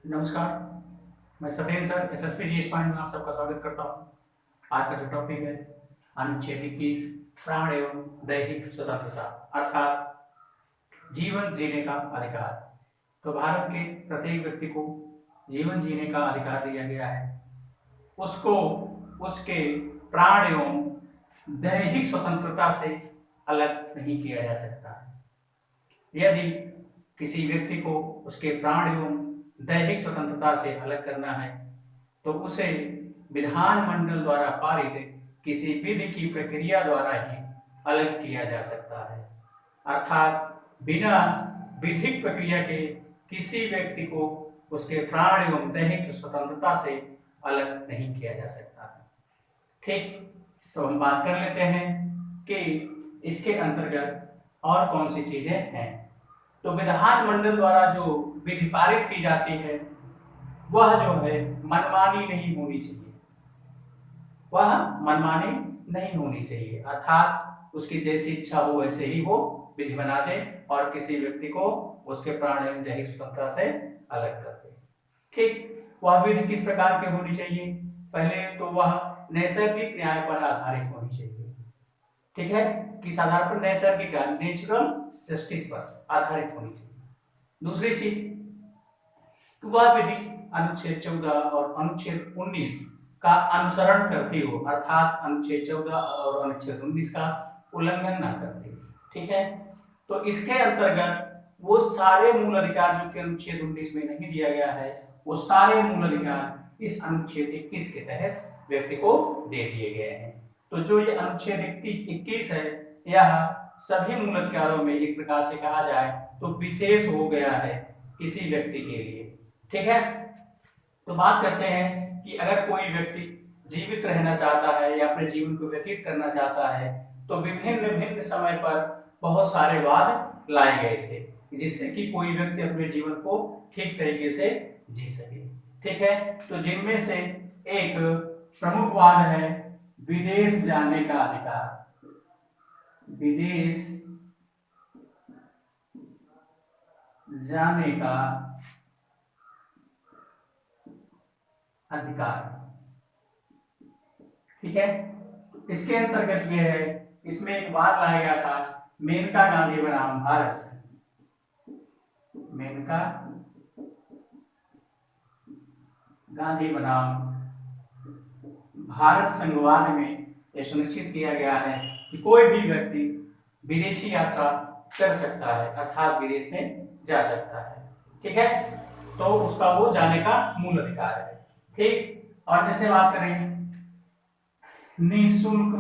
नमस्कार। मैं Satyendra sir SSP जी point में आप सबका स्वागत करता हूँ। आज का जो टॉपिक है अनुच्छेद 21 प्राण एवं दैहिक स्वतंत्रता अर्थात जीवन जीने का अधिकार। तो भारत के प्रत्येक व्यक्ति को जीवन जीने का अधिकार दिया गया है। उसको उसके प्राण एवं दैहिक स्वतंत्रता से अलग नहीं किया जा सकता है। यदि किसी व्यक्ति को उसके प्राण एवं दैहिक स्वतंत्रता से अलग करना है तो उसे विधानमंडल द्वारा पारित किसी विधि की प्रक्रिया द्वारा ही अलग किया जा सकता है। अर्थात बिना विधिक प्रक्रिया के किसी व्यक्ति को उसके प्राण एवं दैहिक स्वतंत्रता से अलग नहीं किया जा सकता है। ठीक, तो हम बात कर लेते हैं कि इसके अंतर्गत और कौन सी चीजें हैं। तो विधानमंडल द्वारा जो विधि पारित की जाती है वह जो है मनमानी नहीं होनी चाहिए। वह मनमानी नहीं होनी चाहिए, अर्थात उसकी जैसी इच्छा हो वैसे ही वो विधि बना दे और किसी व्यक्ति को उसके प्राण एवं दैहिक स्वतंत्रता से अलग कर दे। ठीक, वह विधि किस प्रकार की होनी चाहिए? पहले तो वह नैसर्गिक न्याय पर आधारित होनी चाहिए। ठीक है, किस आधार पर? नैसर्गिक, नेचुरल जस्टिस पर आधारित होनी चाहिए। दूसरी चीज, तो वह विधि अनुच्छेद 14 और अनुच्छेद 19 का अनुसरण करती हो, अर्थात अनुच्छेद 14 और अनुच्छेद 19 का उल्लंघन ना करती हो। ठीक है, तो इसके अंतर्गत वो सारे मूल अधिकार जो कि अनुच्छेद 19 में नहीं दिया गया है, वो सारे मूल अधिकार इस अनुच्छेद 21 के तहत व्यक्ति को दे दिए गए हैं। तो जो ये अनुच्छेद 21 है, यह सभी मूल अधिकारों में एक प्रकार से कहा जाए तो विशेष हो गया है किसी व्यक्ति के लिए। ठीक है, तो बात करते हैं कि अगर कोई व्यक्ति जीवित रहना चाहता है या अपने जीवन को व्यतीत करना चाहता है तो विभिन्न विभिन्न समय पर बहुत सारे वाद लाए गए थे जिससे कि कोई व्यक्ति अपने जीवन को ठीक तरीके से जी सके। ठीक है, तो जिनमें से एक प्रमुख वाद है विदेश जाने का अधिकार। विदेश जाने का अधिकार। ठीक है, इसके अंतर्गत यह है, इसमें एक बात लाया गया था मेनका गांधी बनाम भारत संघ। मेनका गांधी बनाम भारत संघवाद में यह सुनिश्चित किया गया है कि कोई भी व्यक्ति विदेशी यात्रा कर सकता है, अर्थात विदेश में जा सकता है। ठीक है, तो उसका वो जाने का मूल अधिकार है। ठीक, और जैसे बात करें निःशुल्क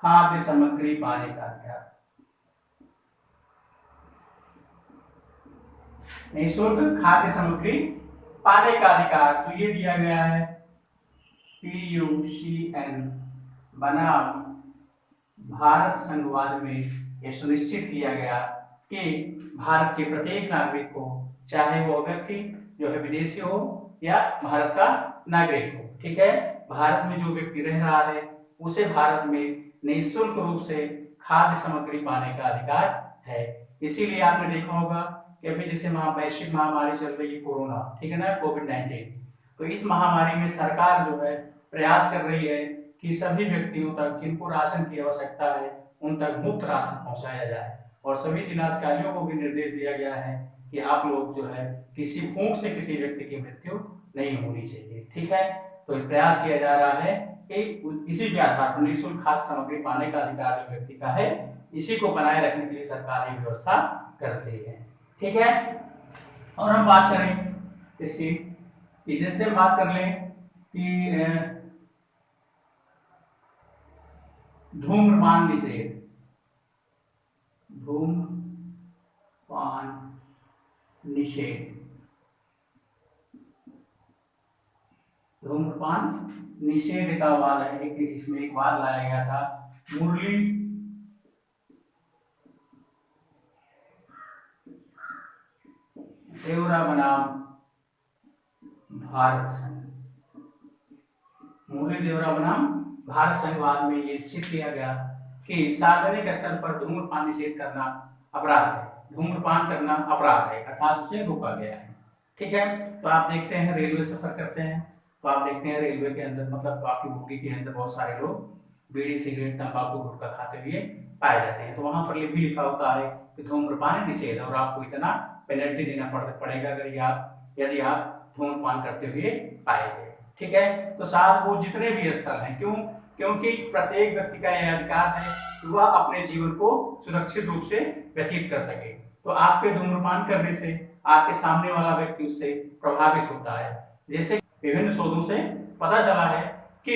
खाद्य सामग्री पाने का अधिकार। निःशुल्क खाद्य सामग्री पाने का अधिकार तो ये दिया गया है PUCN बनाम भारत संघवाद में यह सुनिश्चित किया गया कि भारत के प्रत्येक नागरिक को, चाहे वो व्यक्ति जो है विदेशी हो या भारत का नागरिक हो, ठीक है, भारत में जो व्यक्ति रह रहा है उसे भारत में निःशुल्क रूप से खाद्य सामग्री पाने का अधिकार है। इसीलिए आपने देखा होगा कि अभी जैसे वैश्विक महामारी चल रही है कोरोना, ठीक है ना, कोविड-19, तो इस महामारी में सरकार जो है प्रयास कर रही है कि सभी व्यक्तियों तक जिनको राशन की आवश्यकता है उन तक मुफ्त राशन पहुंचाया जाए और सभी जिलाधिकारियों को भी निर्देश दिया गया है कि आप लोग जो है किसी भूख से किसी व्यक्ति की मृत्यु नहीं होनी चाहिए। ठीक है, तो प्रयास किया जा रहा है कि इसी के आधार पर निःशुल्क खाद्य सामग्री पाने का अधिकार जो व्यक्ति का है, इसी को बनाए रखने के लिए सरकार ये व्यवस्था करती है। ठीक है, और हम बात करें इसकी, जैसे हम बात कर लें कि धूम्रपान निषेध, धूम्रपान निषेध, धूम्रपान निषेध का वाद है कि इसमें एक वाद लाया गया था मुरली देवरा बनाम भारत संघ। मुरली देवरा बनाम भारत संघवाद में ये निश्चित किया गया कि सार्वजनिक स्थल पर धूम्रपान निषेध करना अपराध है, धूम्रपान करना अपराध है, अर्थात उसे रोका गया है। ठीक है, तो आप देखते हैं रेलवे सफर करते हैं तो आप देखते हैं रेलवे के अंदर मतलब आपकी बोगी के अंदर बहुत सारे लोग बीड़ी सिगरेट तंबाकू गुटखा खाते हुए पाए जाते हैं, तो वहां पर भी लिखा होता है कि धूम्रपान निषेध और आपको इतना पेनल्टी देना पड़ेगा अगर यदि आप धूम्रपान करते हुए पाए गए। ठीक है, तो साथ वो जितने भी स्थल हैं, क्योंकि प्रत्येक व्यक्ति का यह अधिकार है कि वह अपने जीवन को सुरक्षित रूप से व्यतीत कर सके। तो आपके धूम्रपान करने से आपके सामने वाला व्यक्ति उससे प्रभावित होता है। जैसे विभिन्न शोधों से पता चला है कि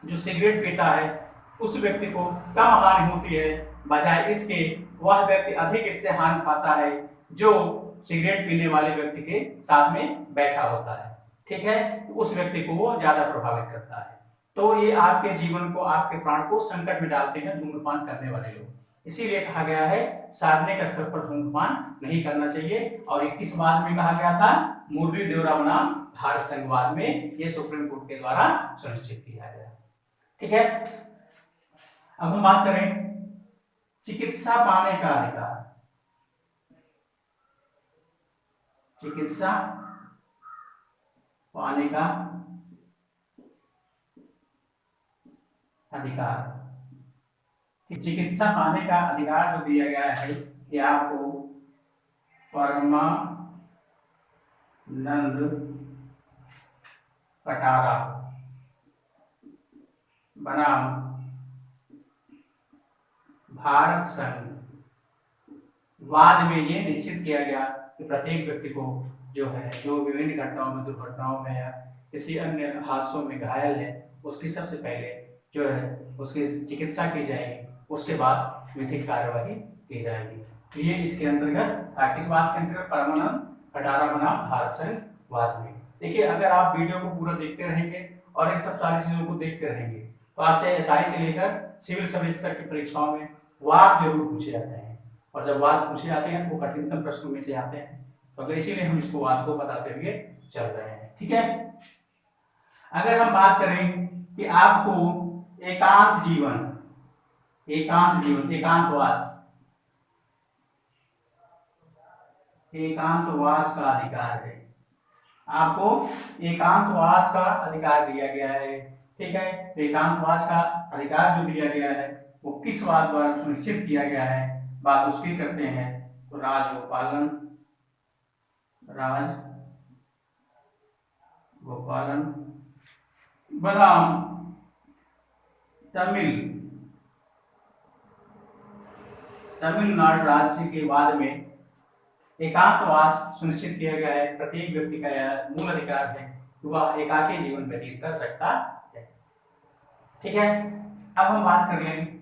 जो सिगरेट पीता है उस व्यक्ति को कम हानि होती है, बजाय इसके वह व्यक्ति अधिक इससे हानि पाता है जो सिगरेट पीने वाले व्यक्ति के साथ में बैठा होता है। ठीक है, उस व्यक्ति को वो ज्यादा प्रभावित करता है। तो ये आपके जीवन को, आपके प्राण को संकट में डालते हैं धूम्रपान करने वाले लोग। इसीलिए कहा गया है सार्वजनिक स्तर पर धूम्रपान नहीं करना चाहिए। और ये किस वाद में कहा गया था? मुरली देवरा बनाम भारत संघवाद में ये सुप्रीम कोर्ट के द्वारा सुनिश्चित किया गया। ठीक है, अब हम बात करें चिकित्सा पाने का अधिकार। चिकित्सा पाने का अधिकार। चिकित्सा पाने का अधिकार जो दिया गया है कि आपको परमानंद कटारा बनाम भारत संघ वाद में ये निश्चित किया गया कि प्रत्येक व्यक्ति को जो विभिन्न घटनाओं में, दुर्घटनाओं में या किसी अन्य हादसों में घायल है उसकी सबसे पहले जो है उसकी चिकित्सा की जाएगी, उसके बाद विधिक कार्यवाही की जाएगी। तो ये इसके अंतर्गत किस बात के अंतर्गत? परमानंद कटारा बनाम भारत संघ वाद में। देखिए, अगर आप वीडियो को पूरा देखते रहेंगे और इन सब सारी चीजों को देखते रहेंगे तो आप चाहे एसआई से लेकर सिविल सर्विस तक की परीक्षाओं में वाद जरूर पूछे जाते हैं, और जब वाद पूछे जाते हैं तो वो कठिनतम प्रश्नों में से आते हैं। तो अगर इसीलिए हम इसको वाद को बताते हुए चल रहे हैं। ठीक है, अगर हम बात करें कि आपको एकांतवास का अधिकार है, आपको एकांतवास का अधिकार दिया गया है। ठीक है, एकांतवास का अधिकार जो दिया गया है वो किस बात द्वारा सुनिश्चित किया गया है, बात उसकी करते हैं तो राजगोपालन बनाम तमिलनाडु राज्य के वाद में एकांतवास सुनिश्चित किया गया है। प्रत्येक व्यक्ति का यह मूल अधिकार है कि वह एकाकी जीवन व्यतीत कर सकता है। ठीक है, अब हम बात कर लेंगे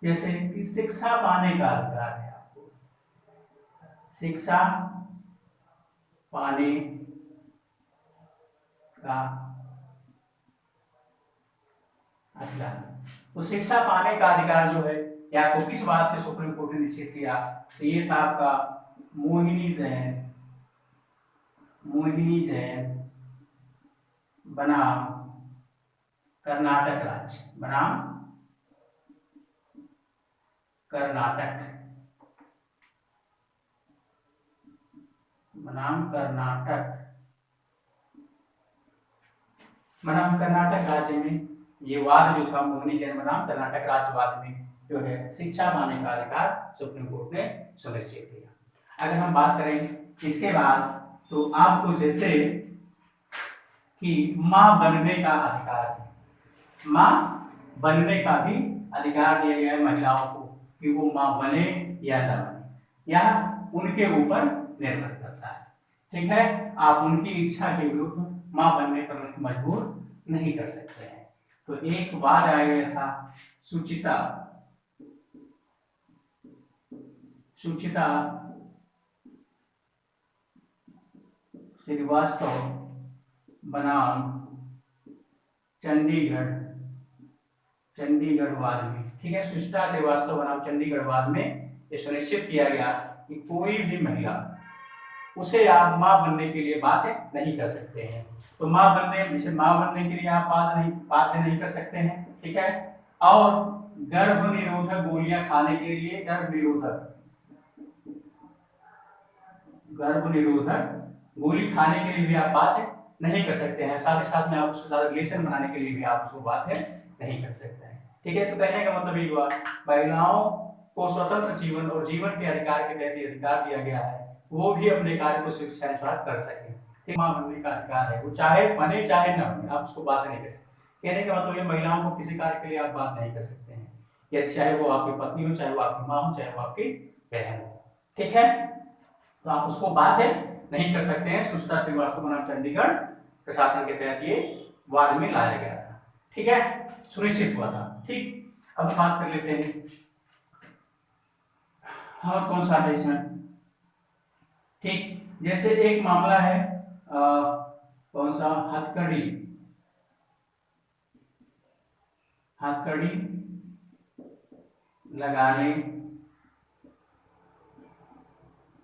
जैसे कि शिक्षा पाने का अधिकार है, आपको शिक्षा पाने का अधिकार। तो शिक्षा पाने का अधिकार जो है ये आपको किस बात से सुप्रीम कोर्ट ने निश्चित किया? तो ये था आपका मोहिनी जैन बनाम कर्नाटक राज्य, कर्नाटक राज्य में ये वाद जो था मोहिनी जैन बनाम कर्नाटक राज्यवाद में जो है शिक्षा पाने का अधिकार सुप्रीम कोर्ट ने सुनिश्चित किया। अगर हम बात करें इसके बाद तो आपको जैसे कि मां बनने का अधिकार है, मां बनने का भी अधिकार दिया गया है महिलाओं को कि वो मां बने या न बने, यह उनके ऊपर निर्भर करता है। ठीक है, आप उनकी इच्छा के विरुद्ध मां बनने पर उनको मजबूर नहीं कर सकते हैं। तो एक वाद आया गया था सुचिता श्रीवास्तव बनाम चंडीगढ़ वाद में। ठीक है, सुचिता श्रीवास्तव बनाम चंडीगढ़ वाद में ये सुनिश्चित किया गया कि कोई भी महिला उसे आप मां बनने के लिए बात नहीं कर सकते हैं। तो मां बनने के लिए आप बात नहीं कर सकते हैं। ठीक है, और गर्भ निरोधक गोलियां खाने के लिए गर्भ निरोधक गोली खाने के लिए भी आप बात नहीं कर सकते हैं। साथ ही साथ में आप उसके साथ रिलेशन बनाने के लिए भी आप उसको बात नहीं कर सकते हैं। ठीक है, तो कहने का मतलब ये हुआ महिलाओं को स्वतंत्र जीवन और जीवन के अधिकार के तहत ये अधिकार दिया गया है, वो भी अपने कार्य को स्वेच्छानुसार कर सके। मां बनने का अधिकार है, वो चाहे बने चाहे न बने, आप उसको बात नहीं कर सकते। कहने का मतलब ये महिलाओं को किसी कार्य के लिए आप बात नहीं कर सकते हैं, या चाहे वो आपकी पत्नी हो, चाहे वो आपकी माँ हो, चाहे वो आपकी बहन हो। ठीक है, तो आप उसको बात नहीं कर सकते हैं। सुचिता श्रीवास्तव बनाम चंडीगढ़ प्रशासन के तहत ये वाद में लाया गया था। ठीक है, सुनिश्चित हुआ था। ठीक, अब बात कर लेते हैं और कौन सा है इसमें। ठीक, जैसे एक मामला है कौन सा, हथकड़ी लगाने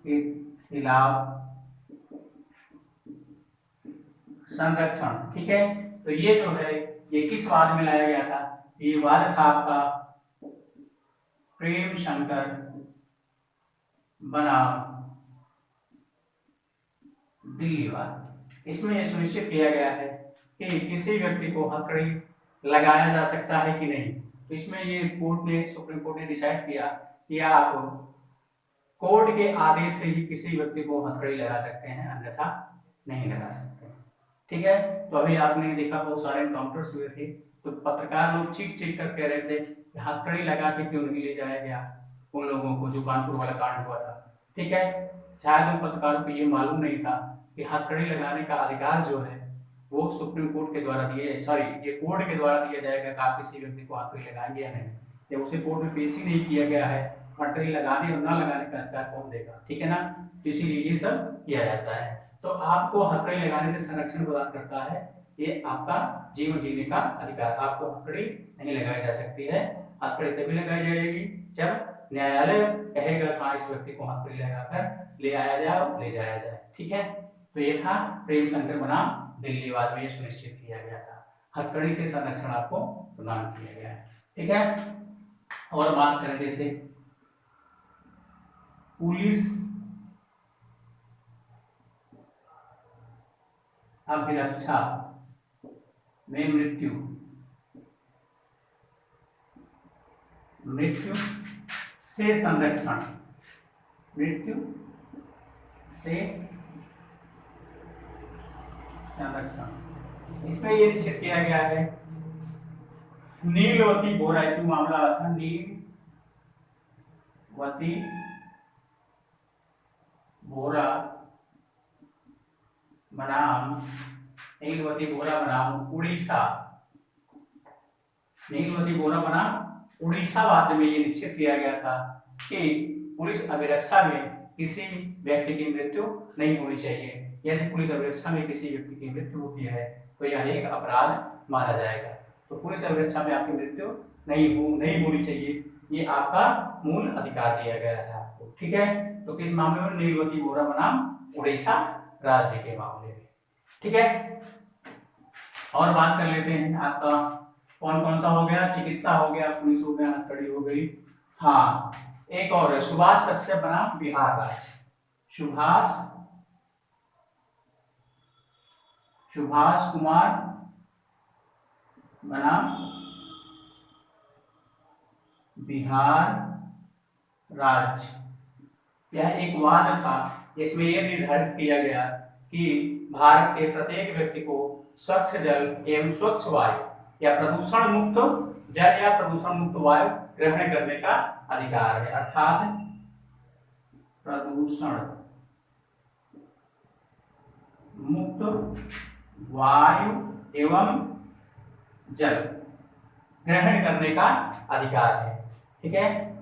के खिलाफ संरक्षण। ठीक है, तो ये जो है ये किस वाद में लाया गया था? ये वाद था आपका प्रेम शंकर बनाम दिल्ली वाद। इसमें यह सुनिश्चित किया गया है कि किसी व्यक्ति को हथकड़ी लगाया जा सकता है कि नहीं। तो इसमें ये सुप्रीम कोर्ट ने डिसाइड किया कि आप कोर्ट के आदेश से ही किसी व्यक्ति को हथकड़ी लगा सकते हैं, अन्यथा नहीं लगा सकते। ठीक है, तो अभी आपने देखा बहुत सारे एनकाउंटर्स हुए थे, तो पत्रकार लोग चीख कर कह रहे थे कि हथकड़ी लगा के क्यों नहीं ले जाया गया उन लोगों को जो कानपुर वाला कांड हुआ था। ठीक है, शायद उन पत्रकारों को ये मालूम नहीं था कि हथकड़ी लगाने का अधिकार जो है वो सुप्रीम कोर्ट के द्वारा ये कोर्ट के द्वारा दिया जाएगा कि आप किसी व्यक्ति को हथकड़ी लगाएंगे या नहीं। जब उसे कोर्ट में पेश ही नहीं किया गया है, हथकड़ी लगाने और न लगाने का अधिकार कौन देगा? ठीक है ना, इसीलिए ये सब किया जाता है। तो आपको हथकड़ी लगाने से संरक्षण प्रदान करता है, ये आपका जीवन जीने का अधिकार। आपको हथकड़ी नहीं लगाई जा सकती है। हथकड़ी तभी लगाई जाएगी जब न्यायालय कहेगा हाँ इस व्यक्ति को हथकड़ी लगाकर ले आया जाए और ले जाया जाए। ठीक है, तो ये था प्रेम शंकर बनाम दिल्ली वाद में ये सुनिश्चित किया गया था, हथकड़ी से संरक्षण आपको प्रदान किया गया है। ठीक है, और बात करें जैसे पुलिस अभिरक्षा में मृत्यु से संरक्षण, इसमें ये निश्चित किया गया है नीलवती बोरा, इसमें मामला था नीलवती बोरा बनाम उड़ीसा वाद में ये निश्चित किया गया था कि पुलिस अभिरक्षा में किसी व्यक्ति की मृत्यु नहीं होनी चाहिए। यदि पुलिस अभिरक्षा में किसी व्यक्ति की मृत्यु होती है तो यह एक अपराध माना जाएगा। तो पुलिस अभिरक्षा में आपकी मृत्यु नहीं होनी चाहिए, ये आपका मूल अधिकार दिया गया है आपको। ठीक है, तो किस मामले में? नीलवती बोरा बनाम उड़ीसा राज्य के मामले में। ठीक है, और बात कर लेते हैं आपका कौन कौन सा हो गया, चिकित्सा हो गया, पुलिस हो गया, हथकड़ी हो गई। हाँ, एक और है सुभाष कश्यप बनाम बिहार राज्य। सुभाष कुमार बनाम बिहार राज्य। यह एक वाद था जिसमें यह निर्धारित किया गया कि भारत के प्रत्येक व्यक्ति को स्वच्छ जल एवं स्वच्छ वायु या प्रदूषण मुक्त जल या प्रदूषण मुक्त वायु ग्रहण करने का अधिकार है। अर्थात प्रदूषण मुक्त वायु एवं जल ग्रहण करने का अधिकार है। ठीक है,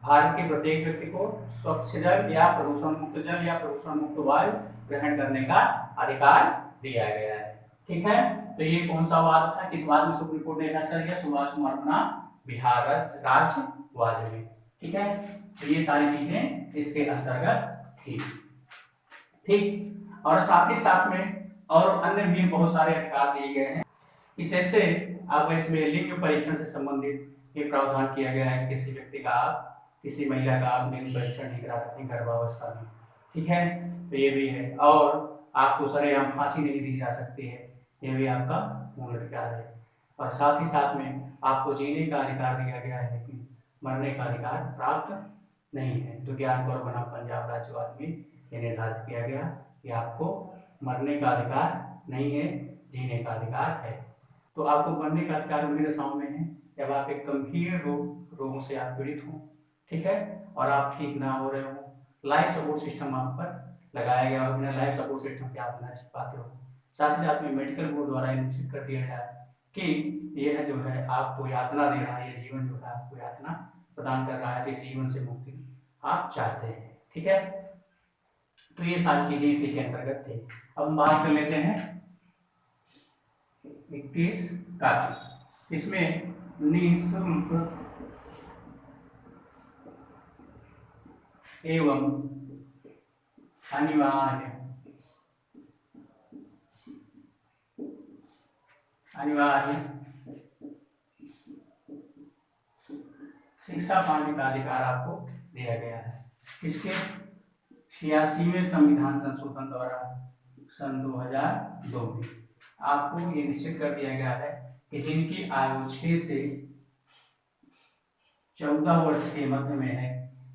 भारत के प्रत्येक व्यक्ति को स्वच्छ जल या प्रदूषण मुक्त जल या प्रदूषण मुक्त वायु ग्रहण करने का अधिकार दिया गया है। ठीक है, तो ये कौन सा वाद था, किस वाद में सुप्रीम कोर्ट ने फैसला दिया? सुभाष कुमार बनाम बिहार राज्य वाद में। ठीक है, तो ये सारी चीजें इसके अंतर्गत थी। ठीक, और साथ ही साथ में और अन्य भी बहुत सारे अधिकार दिए गए हैं कि जैसे आप इसमें लिंग परीक्षण से संबंधित ये प्रावधान किया गया है कि किसी व्यक्ति का आप, किसी महिला का आप लिंग परीक्षण नहीं करा सकते गर्भावस्था में। ठीक है, तो ये भी है। और आपको सरेआम फांसी नहीं दी जा सकती है, ये भी आपका मूल अधिकार है। और साथ ही साथ में आपको जीने का अधिकार दिया गया है, लेकिन मरने का अधिकार प्राप्त नहीं है। तो ज्ञान कौर बनाम पंजाब राज्यवाद में ये निर्धारित किया गया कि आपको मरने का अधिकार नहीं है, जीने का अधिकार है। तो आपको मरने का अधिकार उन्हीं दशाओं में है जब आप एक गंभीर रोगों से आप पीड़ित हो, ठीक है, और आप ठीक ना हो रहे हो, लाइफ सपोर्ट सिस्टम आप पर लगाया गया और बिना लाइफ सपोर्ट सिस्टम के आप ना जी पाते हो। साथ ही साथ में मेडिकल बोर्ड द्वारा निश्चित कर दिया गया है कि यह जो है आपको यातना दे रहा है, ये जीवन जो है आपको यातना प्रदान कर रहा है, कि इस जीवन से मुक्ति आप चाहते हैं। ठीक है, तो ये सारी चीजें इसी के अंतर्गत थे। अब हम बात कर लेते हैं 21 का। इसमें निःशुल्क एवं अनिवार्य शिक्षा पाने का अधिकार आपको दिया गया है। किसके? 86वें संविधान संशोधन द्वारा सन 2002 में आपको ये निश्चित कर दिया गया है कि जिनकी आयु 6 से 14 वर्ष के मध्य में है,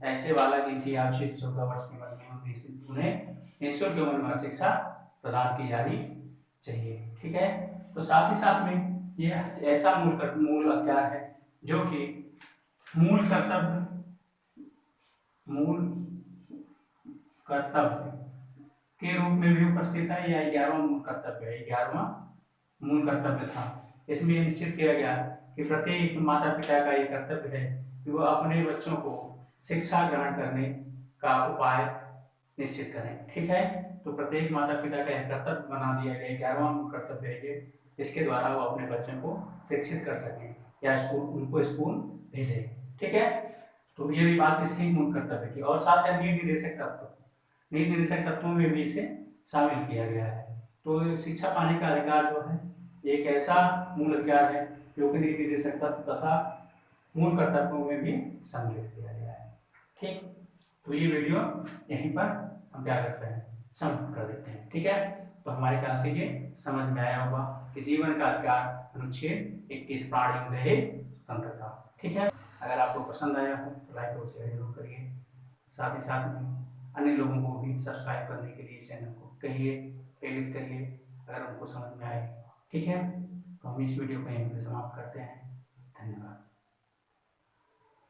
ऐसे बालक जिनकी आयु 6 से 14 वर्ष के मध्य में उन्हें निःशुल्क एवं अनिवार्य शिक्षा प्रदान की जानी चाहिए। ठीक है, तो साथ ही साथ में ये ऐसा मूल अधिकार है जो कि मूल कर्तव्य के रूप में भी उपस्थित है। या 11वां मूल कर्तव्य है, 11वां मूल कर्तव्य था। इसमें निश्चित किया गया कि प्रत्येक माता पिता का ये कर्तव्य है कि वो अपने बच्चों को शिक्षा ग्रहण करने का उपाय निश्चित करें। ठीक है, तो प्रत्येक माता पिता का यह कर्तव्य बना दिया गया, 11वां मूल कर्तव्य है ये, इसके द्वारा वो अपने बच्चों को शिक्षित कर सकें या उनको स्कूल भेजें। ठीक है, तो ये भी बात इसकी मूल कर्तव्य की। और साथ साथ नीति निर्देशक तत्वों में भी इसे शामिल किया गया है। तो शिक्षा पाने का अधिकार जो है एक ऐसा मूल अधिकार है जो कि नीति निर्देशक तत्व तथा मूल कर्तव्यों में भी सम्मिलित किया गया है। ठीक, तो ये वीडियो यहीं पर हम क्या करते हैं, समाप्त कर देते हैं। ठीक है, तो हमारे ख्याल से ये समझ में आया होगा कि जीवन का अधिकार अनुच्छेद 21 प्राणी स्वतंत्रता। ठीक है, अगर आपको पसंद आया हो तो लाइक और शेयर जरूर करिए। साथ ही साथ में अन्य लोगों को भी सब्सक्राइब करने के लिए चैनल को कहिए, प्रेरित करिए अगर उनको समझ में आए। ठीक है, तो हम इस वीडियो को यहीं पर समाप्त करते हैं। धन्यवाद।